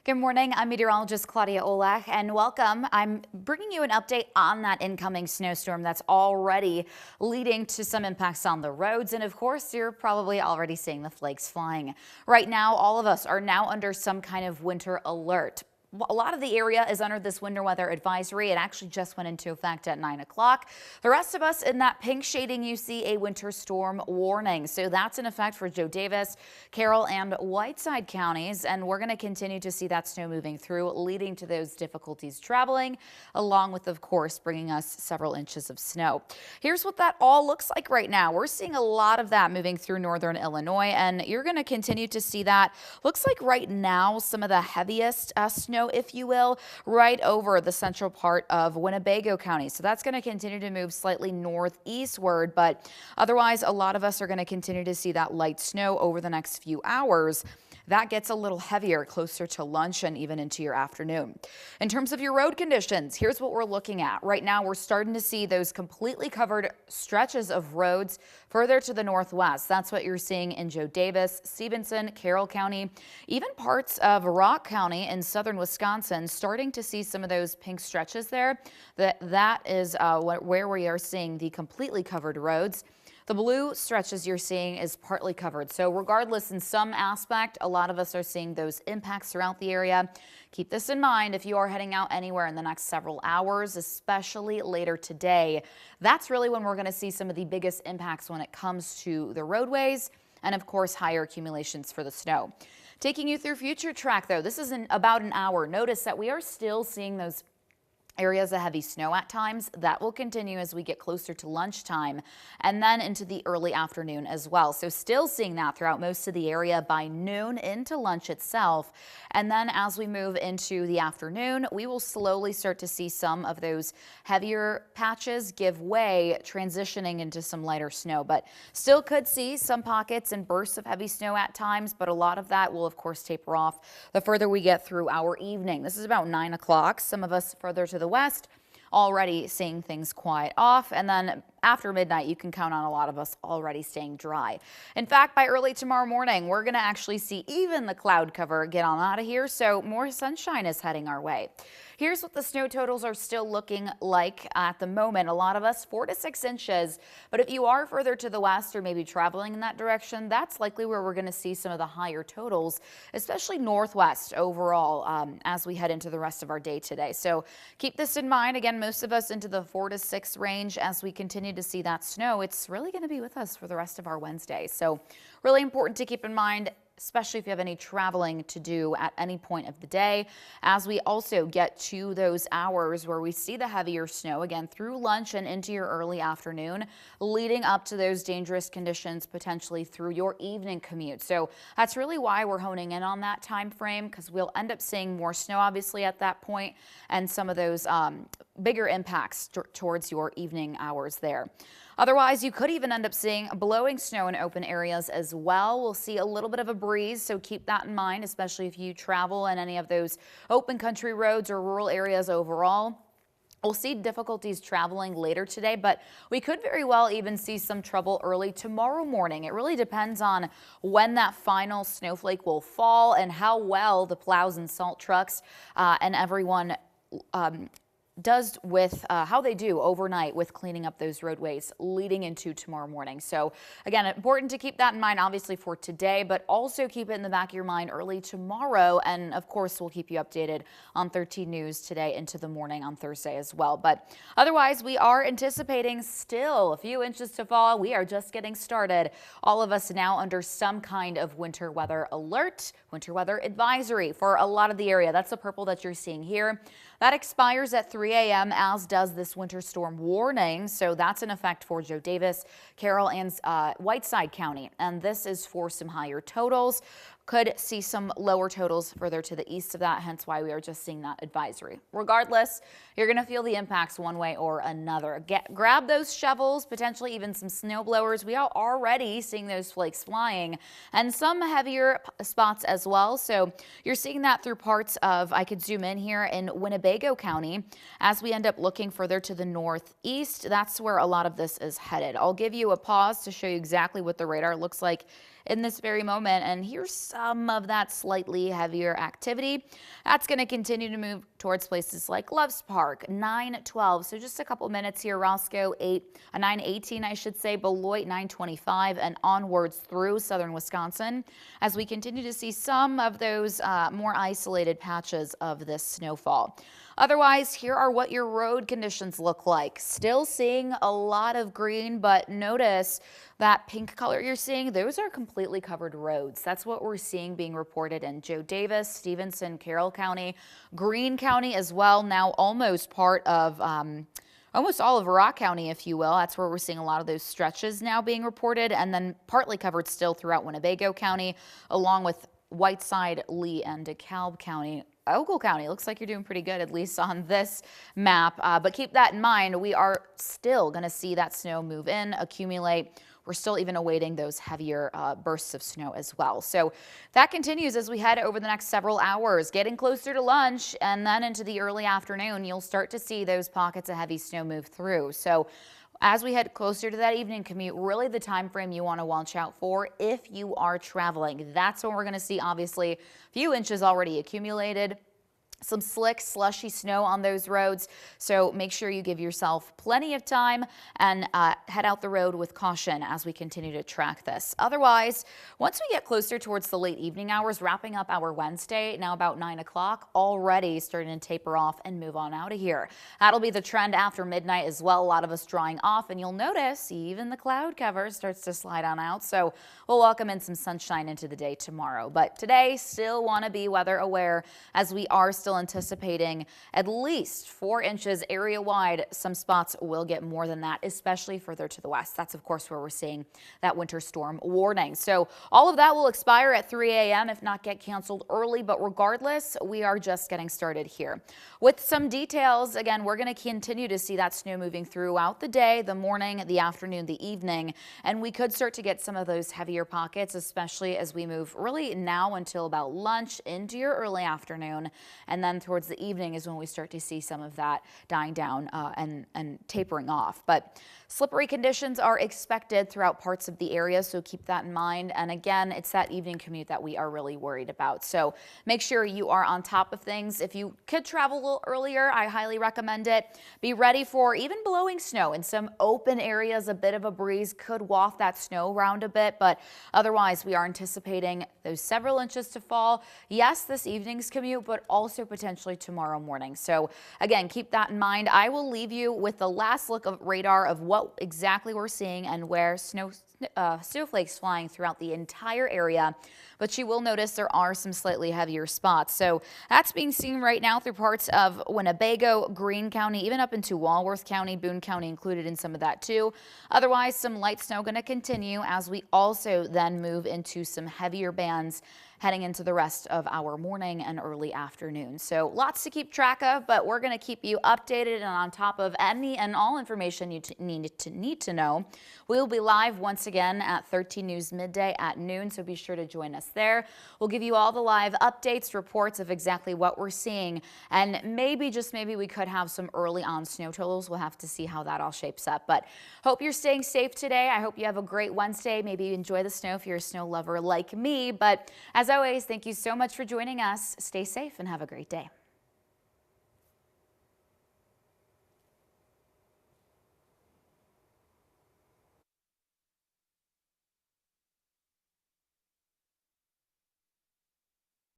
Good morning. I'm meteorologist Claudia Olech, and welcome. I'm bringing you an update on that incoming snowstorm that's already leading to some impacts on the roads. And of course, you're probably already seeing the flakes flying. Right now, all of us are now under some kind of winter alert. A lot of the area is under this winter weather advisory. It actually just went into effect at 9 o'clock. The rest of us in that pink shading, you see a winter storm warning. So that's in effect for Joe Davis, Carroll, and Whiteside counties. And we're going to continue to see that snow moving through, leading to those difficulties traveling, along with, of course, bringing us several inches of snow. Here's what that all looks like right now. We're seeing a lot of that moving through northern Illinois, and you're going to continue to see that. Looks like right now some of the heaviest snow, if you will, right over the central part of Winnebago County. So that's going to continue to move slightly northeastward, but otherwise a lot of us are going to continue to see that light snow over the next few hours. That gets a little heavier closer to lunch and even into your afternoon. In terms of your road conditions, here's what we're looking at. Right now, we're starting to see those completely covered stretches of roads further to the northwest. That's what you're seeing in Joe Davis, Stevenson, Carroll County, even parts of Rock County in southern Wisconsin, starting to see some of those pink stretches there. That is where we are seeing the completely covered roads. The blue stretches you're seeing is partly covered. So regardless, in some aspect, a lot of us are seeing those impacts throughout the area. Keep this in mind if you are heading out anywhere in the next several hours, especially later today. That's really when we're going to see some of the biggest impacts when it comes to the roadways and, of course, higher accumulations for the snow. Taking you through future track, though, this is in about an hour. Notice that we are still seeing those areas of heavy snow at times. That will continue as we get closer to lunchtime and then into the early afternoon as well. So still seeing that throughout most of the area by noon into lunch itself. And then as we move into the afternoon, we will slowly start to see some of those heavier patches give way, transitioning into some lighter snow, but still could see some pockets and bursts of heavy snow at times. But a lot of that will, of course, taper off the further we get through our evening. This is about 9 o'clock. Some of us further to the west already seeing things quiet off, and then after midnight you can count on a lot of us already staying dry. In fact, by early tomorrow morning we're going to actually see even the cloud cover get on out of here, so more sunshine is heading our way. Here's what the snow totals are still looking like at the moment. A lot of us 4 to 6 inches, but if you are further to the west or maybe traveling in that direction, that's likely where we're going to see some of the higher totals, especially northwest overall as we head into the rest of our day today. So keep this in mind. Again, most of us into the 4 to 6 range as we continue to see that snow. It's really going to be with us for the rest of our Wednesday. So really important to keep in mind, especially if you have any traveling to do at any point of the day, as we also get to those hours where we see the heavier snow again through lunch and into your early afternoon, leading up to those dangerous conditions potentially through your evening commute. So that's really why we're honing in on that time frame, because we'll end up seeing more snow obviously at that point and some of those bigger impacts towards your evening hours there. Otherwise, you could even end up seeing blowing snow in open areas as well. We'll see a little bit of a breeze, so keep that in mind, especially if you travel in any of those open country roads or rural areas overall. We'll see difficulties traveling later today, but we could very well even see some trouble early tomorrow morning. It really depends on when that final snowflake will fall and how well the plows and salt trucks and everyone does with how they do overnight with cleaning up those roadways leading into tomorrow morning. So again, important to keep that in mind obviously for today, but also keep it in the back of your mind early tomorrow. And of course, we'll keep you updated on 13 News today into the morning on Thursday as well. But otherwise, we are anticipating still a few inches to fall. We are just getting started. All of us now under some kind of winter weather alert, winter weather advisory for a lot of the area. That's the purple that you're seeing here. That expires at 3 a.m., as does this winter storm warning. So that's in effect for Joe Davis, Carroll, and Whiteside County. And this is for some higher totals. Could see some lower totals further to the east of that, hence why we are just seeing that advisory. Regardless, you're going to feel the impacts one way or another. Grab those shovels, potentially even some snow blowers. We are already seeing those flakes flying and some heavier spots as well. So you're seeing that through parts of, I could zoom in here in Winnebago County. As we end up looking further to the northeast, that's where a lot of this is headed. I'll give you a pause to show you exactly what the radar looks like in this very moment. And here's some of that slightly heavier activity. That's going to continue to move towards places like Loves Park, 9:12. So just a couple minutes here. Roscoe 9:18, I should say. Beloit 9:25 and onwards through southern Wisconsin as we continue to see some of those more isolated patches of this snowfall. Otherwise, here are what your road conditions look like. Still seeing a lot of green, but notice that pink color you're seeing, those are completely covered roads. That's what we're seeing being reported in Joe Davis, Stevenson, Carroll County, Greene County as well. Now almost part of almost all of Rock County, if you will. That's where we're seeing a lot of those stretches now being reported, and then partly covered still throughout Winnebago County, along with Whiteside, Lee, and DeKalb County. Ogle County looks like you're doing pretty good, at least on this map. But keep that in mind. We are still going to see that snow move in, accumulate. We're still even awaiting those heavier bursts of snow as well. So that continues as we head over the next several hours, getting closer to lunch and then into the early afternoon. You'll start to see those pockets of heavy snow move through. So as we head closer to that evening commute, really the time frame you want to watch out for if you are traveling. That's when we're going to see, obviously, a few inches already accumulated. Some slick, slushy snow on those roads, so make sure you give yourself plenty of time and head out the road with caution as we continue to track this. Otherwise, once we get closer towards the late evening hours, wrapping up our Wednesday, now about 9 o'clock, already starting to taper off and move on out of here. That'll be the trend after midnight as well. A lot of us drying off, and you'll notice even the cloud cover starts to slide on out, so we'll welcome in some sunshine into the day tomorrow. But today, still want to be weather aware as we are still anticipating at least 4 inches area-wide. Some spots will get more than that, especially further to the west. That's, of course, where we're seeing that winter storm warning. So all of that will expire at 3 a.m. if not get canceled early. But regardless, we are just getting started here. With some details, again, we're going to continue to see that snow moving throughout the day, the morning, the afternoon, the evening, and we could start to get some of those heavier pockets, especially as we move really now until about lunch into your early afternoon. And then towards the evening is when we start to see some of that dying down and tapering off. But slippery conditions are expected throughout parts of the area, so keep that in mind. And again, it's that evening commute that we are really worried about. So make sure you are on top of things. If you could travel a little earlier, I highly recommend it. Be ready for even blowing snow in some open areas. A bit of a breeze could waft that snow around a bit, but otherwise we are anticipating those several inches to fall. Yes, this evening's commute, but also potentially tomorrow morning. So again, keep that in mind. I will leave you with the last look of radar of what exactly we're seeing and where snowflakes flying throughout the entire area. But you will notice there are some slightly heavier spots. So that's being seen right now through parts of Winnebago, Greene County, even up into Walworth County, Boone County included in some of that too. Otherwise, some light snow going to continue as we also then move into some heavier bands heading into the rest of our morning and early afternoon. So lots to keep track of, but we're going to keep you updated and on top of any and all information you need to know. We'll be live once again at 13 News midday at noon, so be sure to join us there. We'll give you all the live updates, reports of exactly what we're seeing, and maybe, just maybe, we could have some early on snow totals. We'll have to see how that all shapes up, but hope you're staying safe today. I hope you have a great Wednesday. Maybe you enjoy the snow if you're a snow lover like me, but as always, thank you so much for joining us. Stay safe and have a great day.